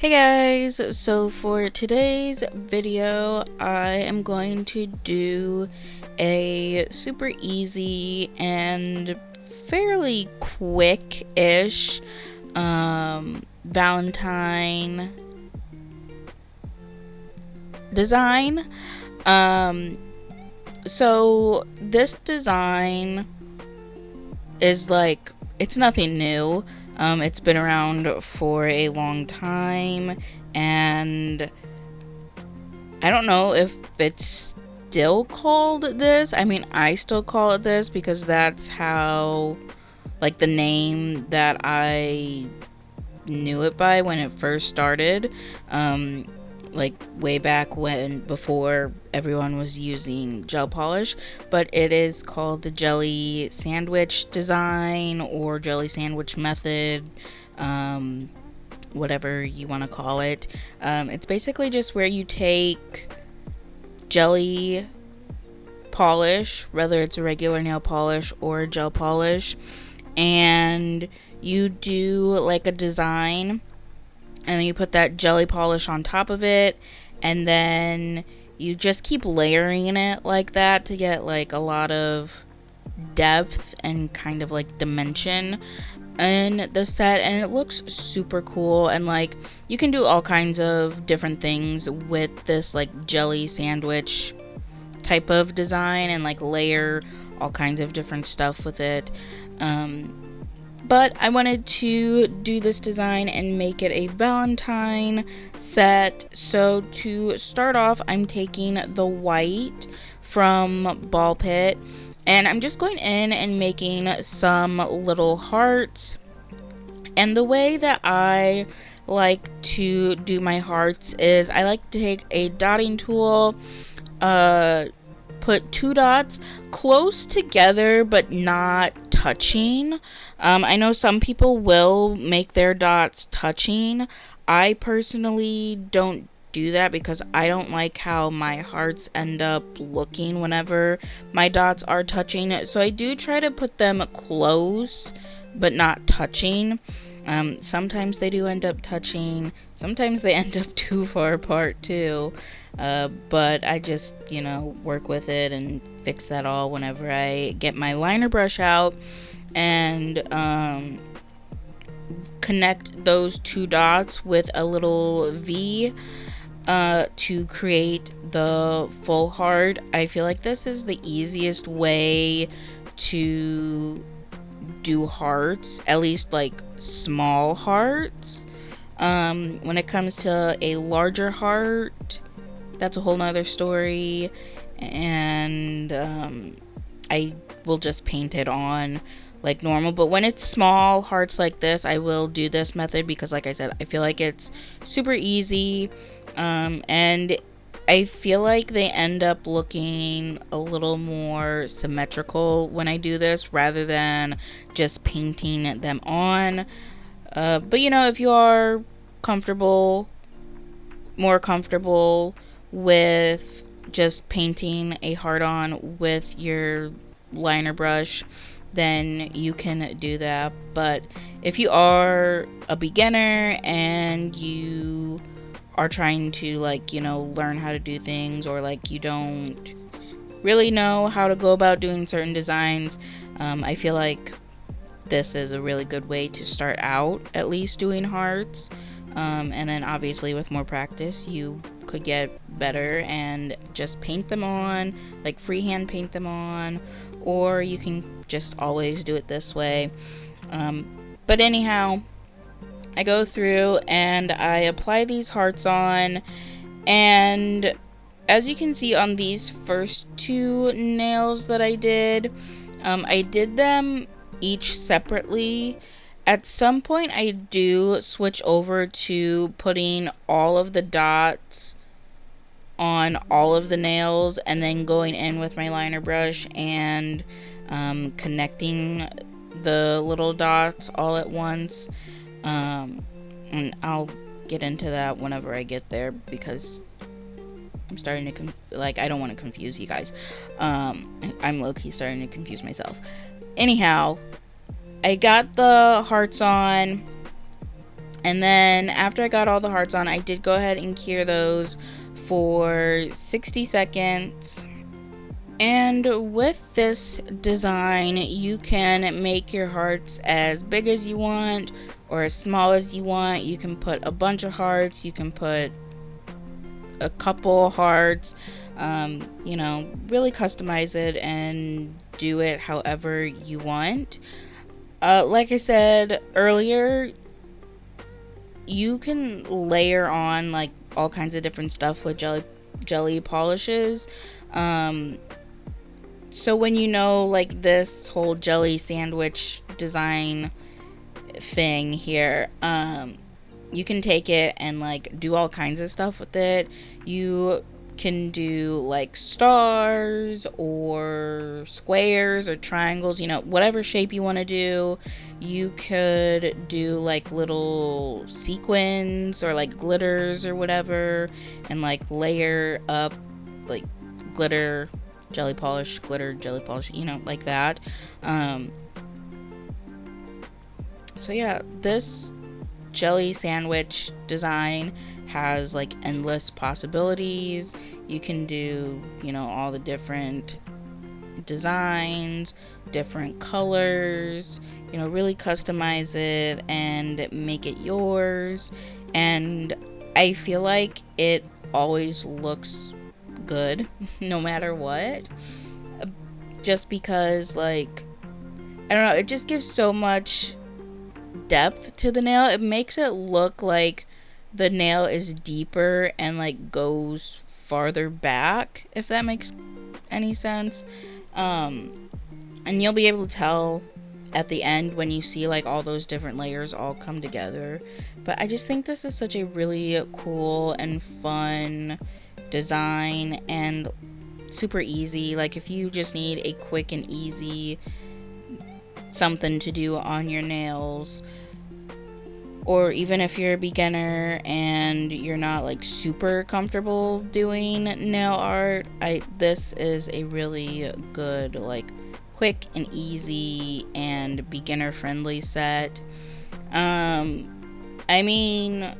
Hey guys, so for today's video, I am going to do a super easy and fairly quick-ish Valentine design. So this design is like, it's nothing new. It's been around for a long time, and I don't know if it's still called this. I mean, I still call it this because that's how, like, the name that I knew it by when it first started. Like way back when, before everyone was using gel polish, but it is called the jelly sandwich design or jelly sandwich method, whatever you want to call it. It's basically just where you take jelly polish, whether it's a regular nail polish or a gel polish, and you do like a design, and then you put that jelly polish on top of it, and then you just keep layering it like that to get like a lot of depth and kind of like dimension in the set, and it looks super cool. And like, you can do all kinds of different things with this like jelly sandwich type of design and like layer all kinds of different stuff with it. But I wanted to do this design and make it a Valentine set. So to start off, I'm taking the white from Ballpit, and I'm just going in and making some little hearts. And the way that I like to do my hearts is I like to take a dotting tool, put two dots close together but not touching. I know some people will make their dots touching. I personally don't do that because I don't like how my hearts end up looking whenever my dots are touching. So I do try to put them close but not touching. Sometimes they do end up touching. Sometimes they end up too far apart too. But I just, work with it and fix that all whenever I get my liner brush out and connect those two dots with a little V to create the full heart. I feel like this is the easiest way to do hearts, at least like small hearts. When it comes to a larger heart, that's a whole nother story, and I will just paint it on like normal. But when it's small hearts like this, I will do this method because, like I said, I feel like it's super easy, and I feel like they end up looking a little more symmetrical when I do this rather than just painting them on. But if you are more comfortable with just painting a heart on with your liner brush, then you can do that. But if you are a beginner and you are trying to learn how to do things, or like you don't really know how to go about doing certain designs, I feel like this is a really good way to start out, at least doing hearts. And then obviously with more practice you could get better and just paint them on, like freehand paint them on, or you can just always do it this way. But anyhow, I go through and I apply these hearts on, and as you can see on these first two nails that I did them each separately. At some point I do switch over to putting all of the dots on all of the nails and then going in with my liner brush and connecting the little dots all at once. And I'll get into that whenever I get there because I'm starting to I don't want to confuse you guys. I'm low-key starting to confuse myself. Anyhow, I got the hearts on, And then after I got all the hearts on, I did go ahead and cure those for 60 seconds. And with this design, you can make your hearts as big as you want or as small as you want. You can put a bunch of hearts, you can put a couple hearts, you know, really customize it and do it however you want. Like I said earlier, you can layer on like all kinds of different stuff with jelly polishes. So when you know like this whole jelly sandwich design thing here, you can take it and like do all kinds of stuff with it. You can do like stars or squares or triangles, you know, whatever shape you want to do. You could do like little sequins or like glitters or whatever, and like layer up like glitter jelly polish, glitter jelly polish, you know, like that. So yeah, this jelly sandwich design has like endless possibilities. You can do, you know, all the different designs, different colors, you know, really customize it and make it yours. And I feel like it always looks good no matter what, just because like, I don't know, it just gives so much depth to the nail. It makes it look like the nail is deeper and like goes farther back, if that makes any sense. And you'll be able to tell at the end when you see like all those different layers all come together. But I just think this is such a really cool and fun design and super easy. Like if you just need a quick and easy something to do on your nails, or even if you're a beginner and you're not like super comfortable doing nail art, this is a really good like quick and easy and beginner friendly set. I mean,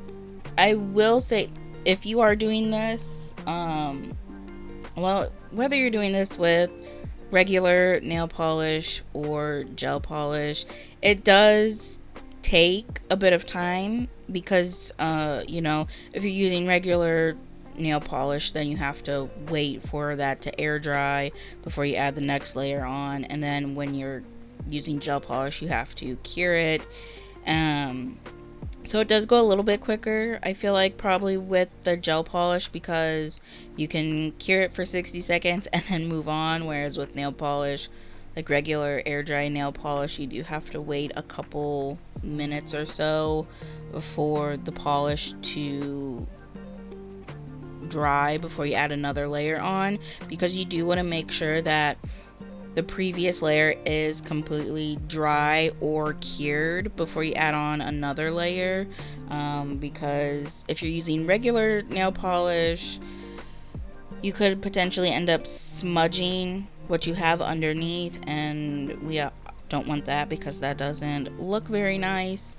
I will say, if you are doing this, well, whether you're doing this with regular nail polish or gel polish, it does take a bit of time because, you know, if you're using regular nail polish, then you have to wait for that to air dry before you add the next layer on. And then when you're using gel polish, you have to cure it. So it does go a little bit quicker, I feel like, probably with the gel polish, because you can cure it for 60 seconds and then move on, whereas with nail polish, like regular air dry nail polish, you do have to wait a couple minutes or so for the polish to dry before you add another layer on, because you do want to make sure that the previous layer is completely dry or cured before you add on another layer, because if you're using regular nail polish, you could potentially end up smudging what you have underneath, and we don't want that because that doesn't look very nice.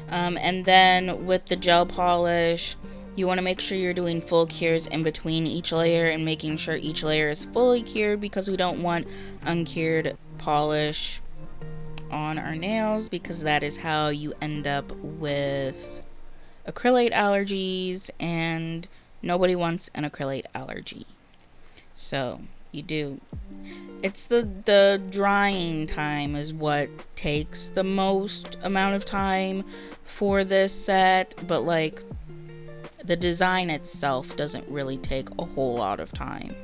And then with the gel polish, you want to make sure you're doing full cures in between each layer and making sure each layer is fully cured, because we don't want uncured polish on our nails, because that is how you end up with acrylate allergies, and nobody wants an acrylate allergy. So you do. It's the drying time is what takes the most amount of time for this set, but like the design itself doesn't really take a whole lot of time.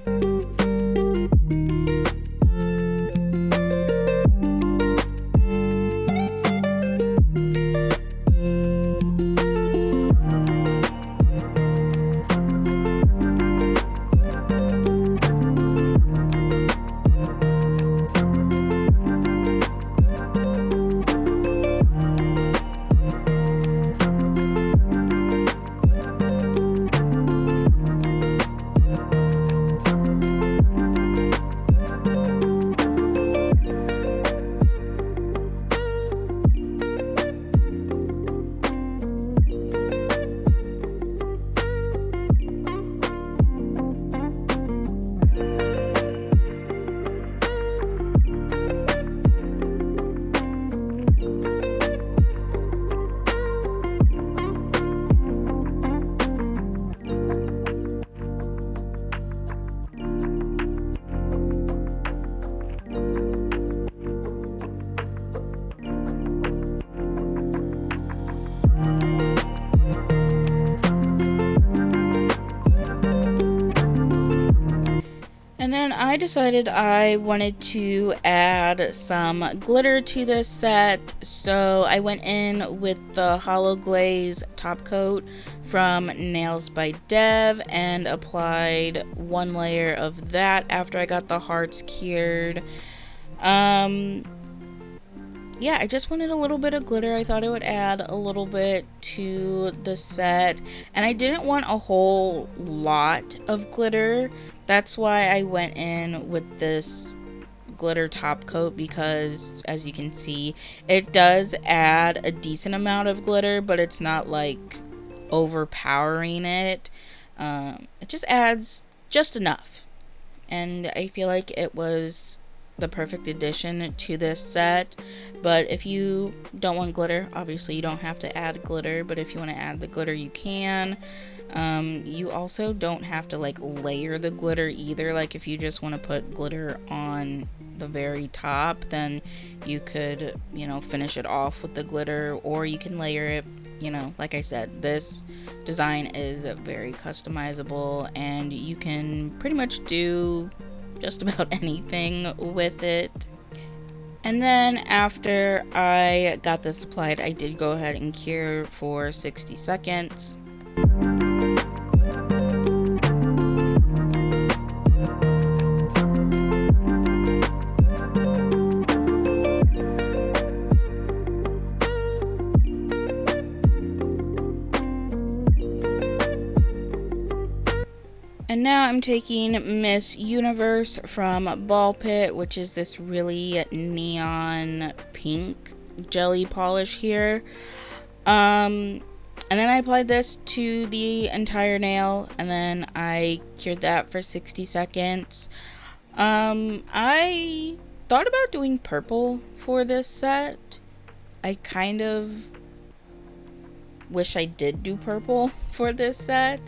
And then I decided I wanted to add some glitter to this set, so I went in with the HOLO GLAZE top coat from NAILZ by Dev and applied one layer of that after I got the hearts cured. Yeah, I just wanted a little bit of glitter. I thought it would add a little bit to the set, and I didn't want a whole lot of glitter. That's why I went in with this glitter top coat, because as you can see, it does add a decent amount of glitter, but it's not like overpowering it. It just adds just enough, and I feel like it was the perfect addition to this set. But if you don't want glitter, obviously you don't have to add glitter, but if you want to add the glitter, you can. You also don't have to like layer the glitter either. Like if you just want to put glitter on the very top, then you could, finish it off with the glitter, or you can layer it. Like I said, this design is very customizable, and you can pretty much do just about anything with it. And then after I got this applied, I did go ahead and cure for 60 seconds. And now I'm taking Miss Universe from Ballpit, which is this really neon pink jelly polish here. And then I applied this to the entire nail, and then I cured that for 60 seconds. I thought about doing purple for this set. I kind of wish I did do purple for this set.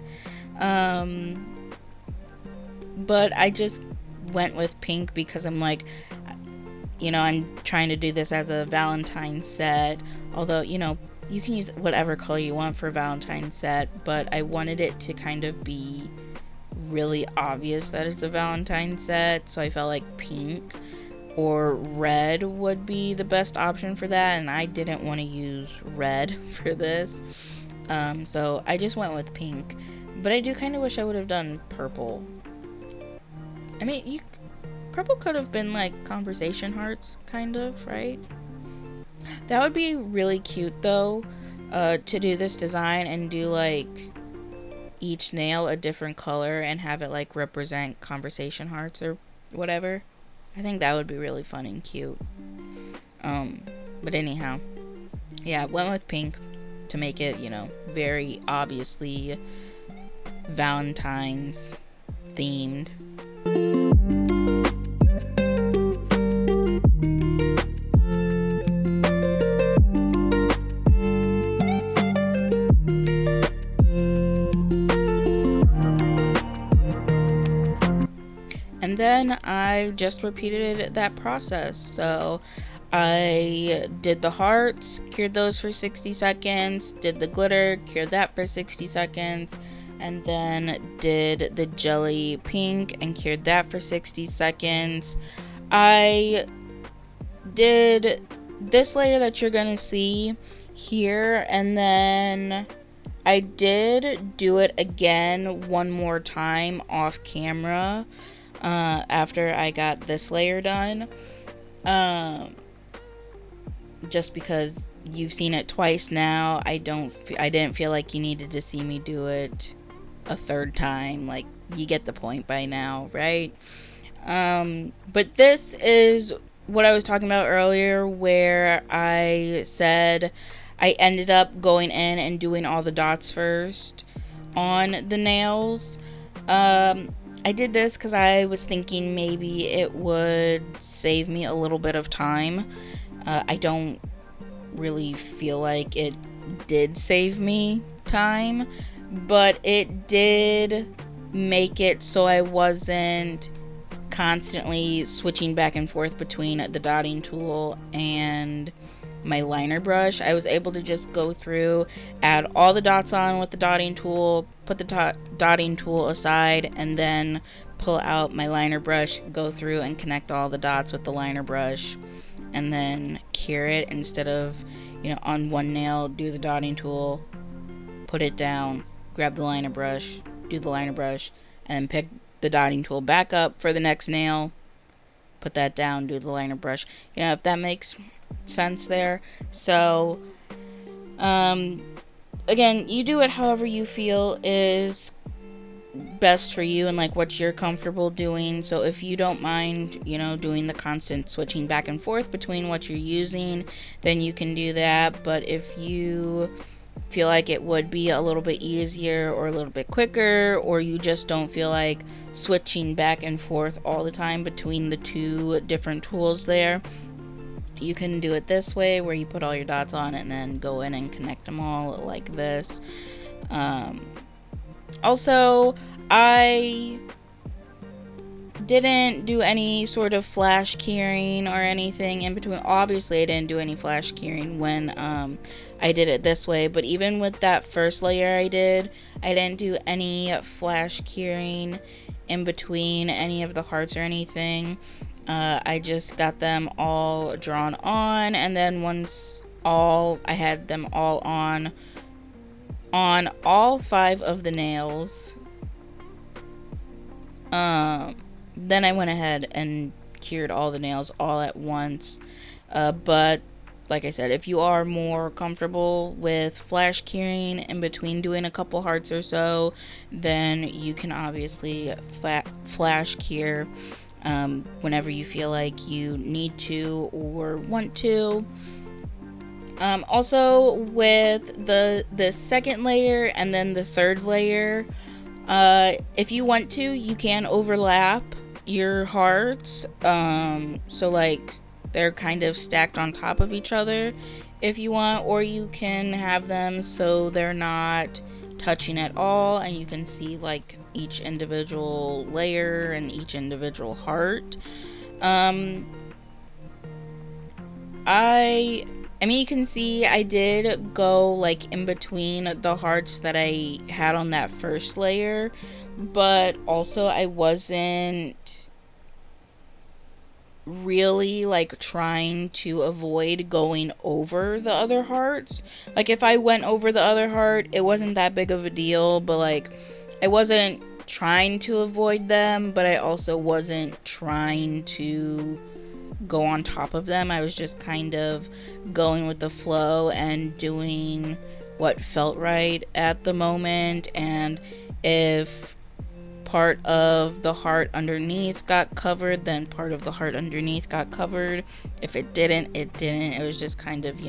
But I just went with pink because I'm like, I'm trying to do this as a Valentine set. Although, you can use whatever color you want for a Valentine set, but I wanted it to kind of be really obvious that it's a Valentine set, so I felt like pink or red would be the best option for that, and I didn't want to use red for this. So I just went with pink, but I do kind of wish I would have done purple. I mean, purple could have been like conversation hearts, kind of, right? That would be really cute, though, to do this design and do like each nail a different color and have it like represent conversation hearts or whatever. I think that would be really fun and cute. But anyhow, yeah, went with pink to make it, very obviously Valentine's themed. And then I just repeated that process. So I did the hearts, cured those for 60 seconds, did the glitter, cured that for 60 seconds, and then did the jelly pink and cured that for 60 seconds. I did this layer that you're gonna see here, and then I did do it again one more time off camera after I got this layer done, just because you've seen it twice now. I didn't feel like you needed to see me do it a third time. Like, you get the point by now, right? But this is what I was talking about earlier, where I said I ended up going in and doing all the dots first on the nails. I did this because I was thinking maybe it would save me a little bit of time. I don't really feel like it did save me time, but it did make it so I wasn't constantly switching back and forth between the dotting tool and my liner brush. I was able to just go through, add all the dots on with the dotting tool, put the dotting tool aside, and then pull out my liner brush, go through and connect all the dots with the liner brush, and then cure it instead of, on one nail, do the dotting tool, put it down, grab the liner brush, do the liner brush, and then pick the dotting tool back up for the next nail, put that down, do the liner brush. If that makes sense there. So, again, you do it however you feel is best for you and like what you're comfortable doing. So if you don't mind, doing the constant switching back and forth between what you're using, then you can do that. But if you feel like it would be a little bit easier or a little bit quicker, or you just don't feel like switching back and forth all the time between the two different tools there, you can do it this way, where you put all your dots on and then go in and connect them all like this. Also, I didn't do any sort of flash keying or anything in between. Obviously, I didn't do any flash keying when I did it this way, but even with that first layer I didn't do any flash keying in between any of the hearts or anything. I just got them all drawn on, and then once I had them all on all 5 of the nails, then I went ahead and cured all the nails all at once. But like I said, if you are more comfortable with flash curing in between doing a couple hearts or so, then you can obviously flash cure whenever you feel like you need to or want to. Also, with the second layer and then the third layer, if you want to, you can overlap your hearts. So like they're kind of stacked on top of each other if you want, or you can have them so they're not touching at all, and you can see like each individual layer and each individual heart. I mean, you can see I did go like in between the hearts that I had on that first layer, but also I wasn't really like trying to avoid going over the other hearts. Like if I went over the other heart, it wasn't that big of a deal, but like I wasn't trying to avoid them, but I also wasn't trying to go on top of them. I was just kind of going with the flow and doing what felt right at the moment. And if part of the heart underneath got covered, then part of the heart underneath got covered. If it didn't, it didn't. It was just kind of,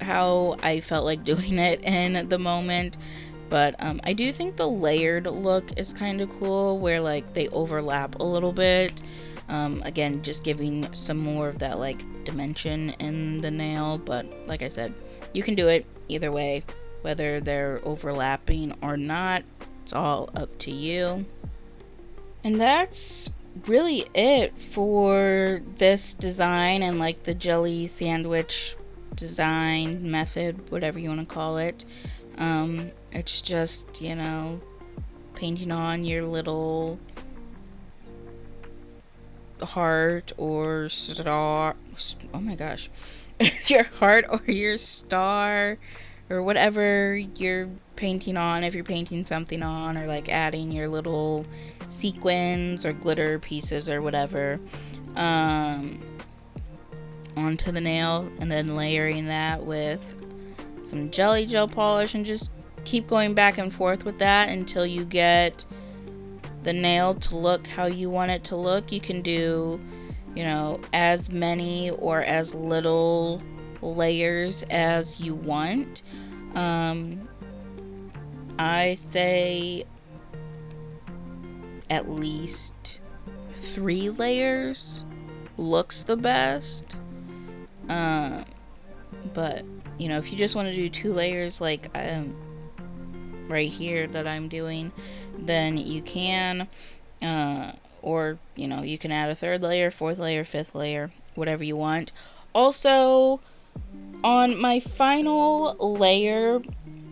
how I felt like doing it in the moment. But I do think the layered look is kind of cool, where like they overlap a little bit. Again, just giving some more of that like dimension in the nail. But like I said, you can do it either way, whether they're overlapping or not. It's all up to you. And that's really it for this design and like the jelly sandwich design method, whatever you want to call it. It's just, painting on your little heart or star. Oh my gosh. Your heart or your star or whatever you're painting on, if you're painting something on, or like adding your little sequins or glitter pieces or whatever onto the nail, and then layering that with some jelly gel polish, and just keep going back and forth with that until you get the nail to look how you want it to look. You can do, as many or as little layers as you want. I say at least 3 layers looks the best. But if you just want to do 2 layers like right here that I'm doing, then you can, or you can add a 3rd layer, 4th layer, 5th layer, whatever you want. Also, on my final layer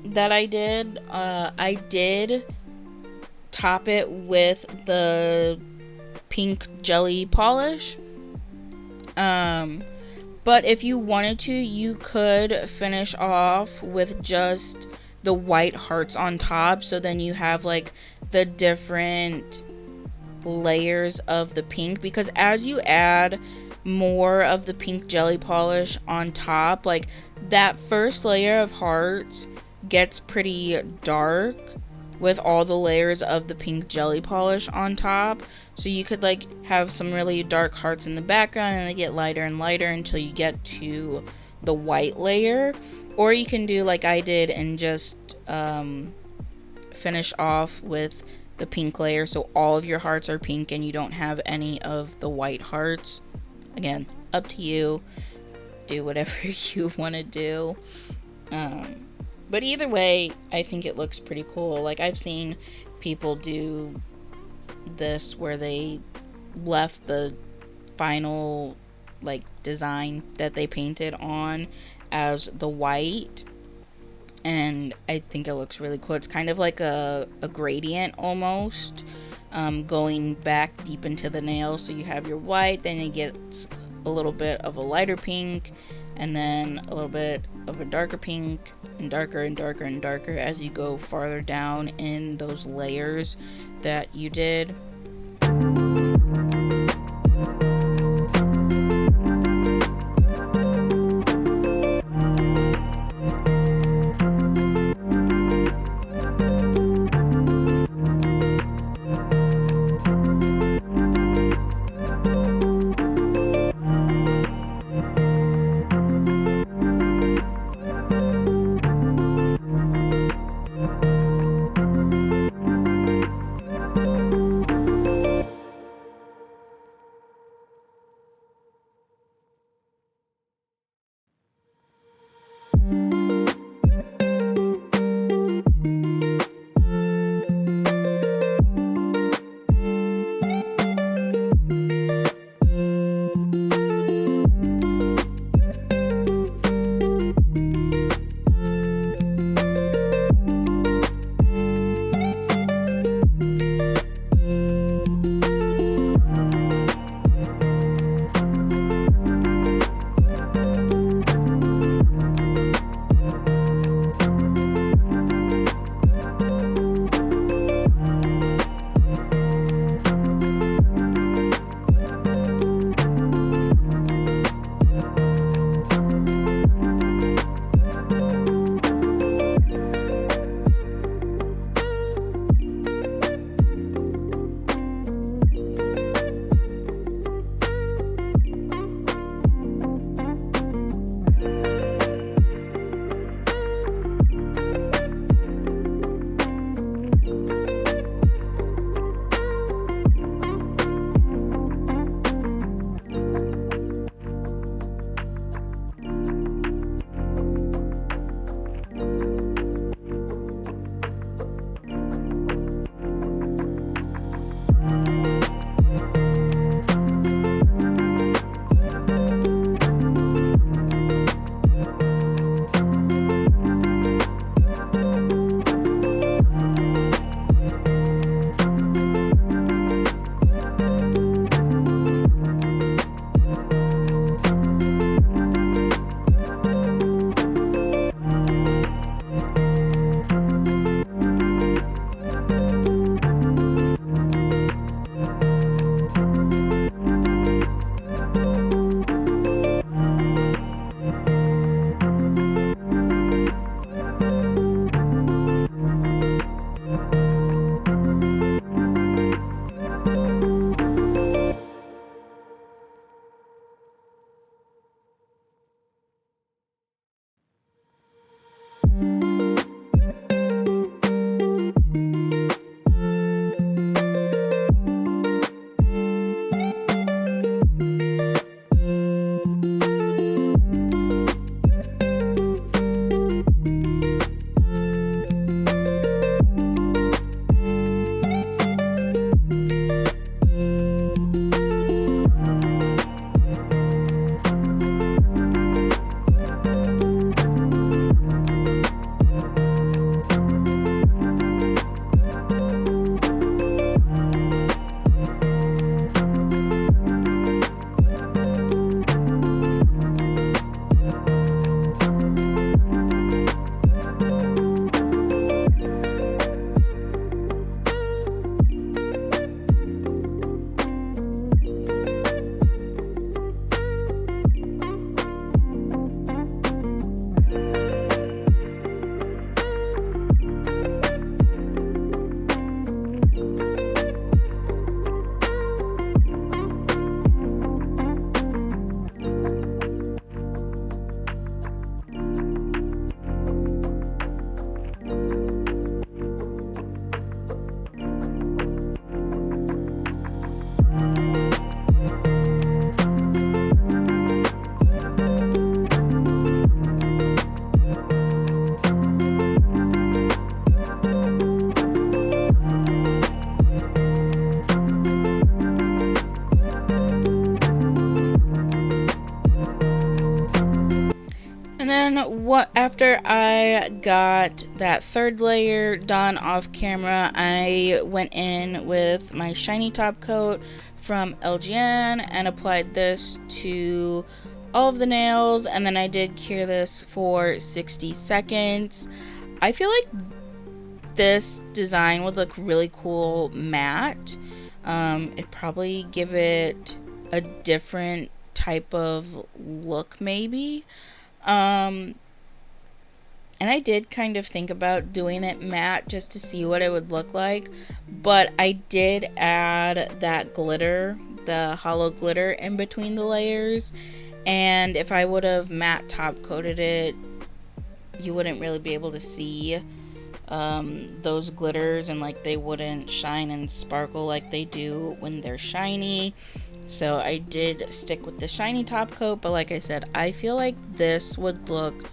that I did top it with the pink jelly polish. But if you wanted to, you could finish off with just the white hearts on top. So then you have like the different layers of the pink, because as you add more of the pink jelly polish on top, like that first layer of hearts gets pretty dark with all the layers of the pink jelly polish on top. So you could like have some really dark hearts in the background and they get lighter and lighter until you get to the white layer. Or you can do like I did and just finish off with the pink layer, so all of your hearts are pink and you don't have any of the white hearts. Again, up to you. Do whatever you want to do. But either way, I think it looks pretty cool. Like, I've seen people do this where they left the final like design that they painted on as the white, and I think it looks really cool. It's kind of like a gradient almost, going back deep into the nail. So you have your white, then it gets a little bit of a lighter pink, and then a little bit of a darker pink, and darker and darker and darker as you go farther down in those layers that you did. after I got that third layer done off camera, I went in with my shiny top coat from LGN and applied this to all of the nails, and then I did cure this for 60 seconds. I feel like this design would look really cool matte. It'd probably give it a different type of look maybe. And I did kind of think about doing it matte just to see what it would look like, but I did add that glitter, the hollow glitter in between the layers, and if I would have matte top coated it, you wouldn't really be able to see those glitters, and like they wouldn't shine and sparkle like they do when they're shiny. So I did stick with the shiny top coat, but like I said, I feel like this would look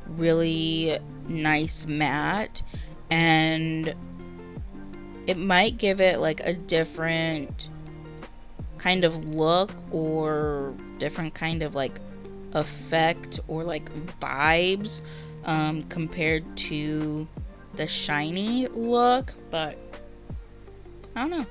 really nice matte, and it might give it like a different kind of look or different kind of like effect or like vibes compared to the shiny look, but I don't know.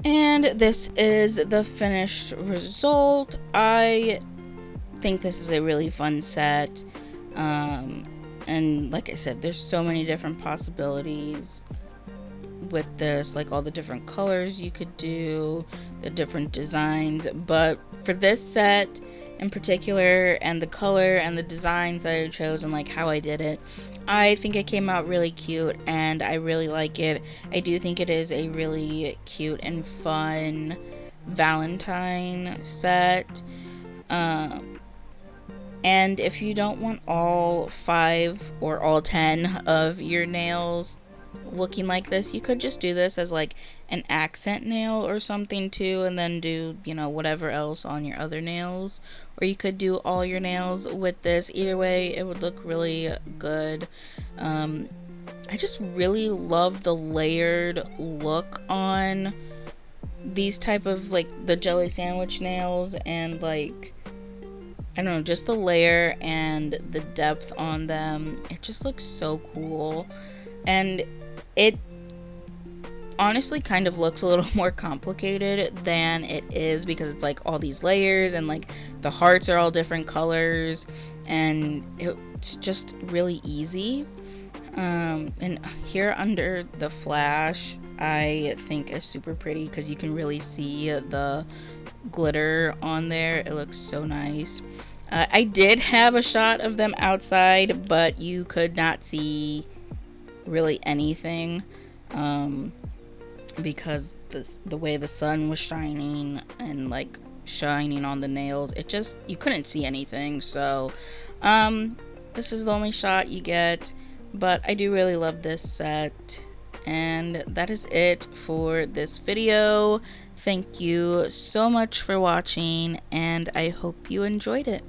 And this is the finished result. I think this is a really fun set. And like I said, there's so many different possibilities with this, like all the different colors you could do, the different designs. But for this set in particular, and the color and the designs that I chose and like how I did it, I think it came out really cute and I really like it. I do think it is a really cute and fun Valentine set. And if you don't want all 5 or all 10 of your nails looking like this, you could just do this as like an accent nail or something too, and then do, you know, whatever else on your other nails, or you could do all your nails with this. Either way, it would look really good. I just really love the layered look on these type of like the jelly sandwich nails, and like I don't know, just the layer and the depth on them. It just looks so cool. And it honestly kind of looks a little more complicated than it is, because it's like all these layers and like the hearts are all different colors, and it's just really easy. And here under the flash, I think is super pretty because you can really see the glitter on there. It looks so nice. I did have a shot of them outside, but you could not see really anything because the way the sun was shining and like shining on the nails, it just, you couldn't see anything. So this is the only shot you get, but I do really love this set. And that is it for this video. Thank you so much for watching, and I hope you enjoyed it.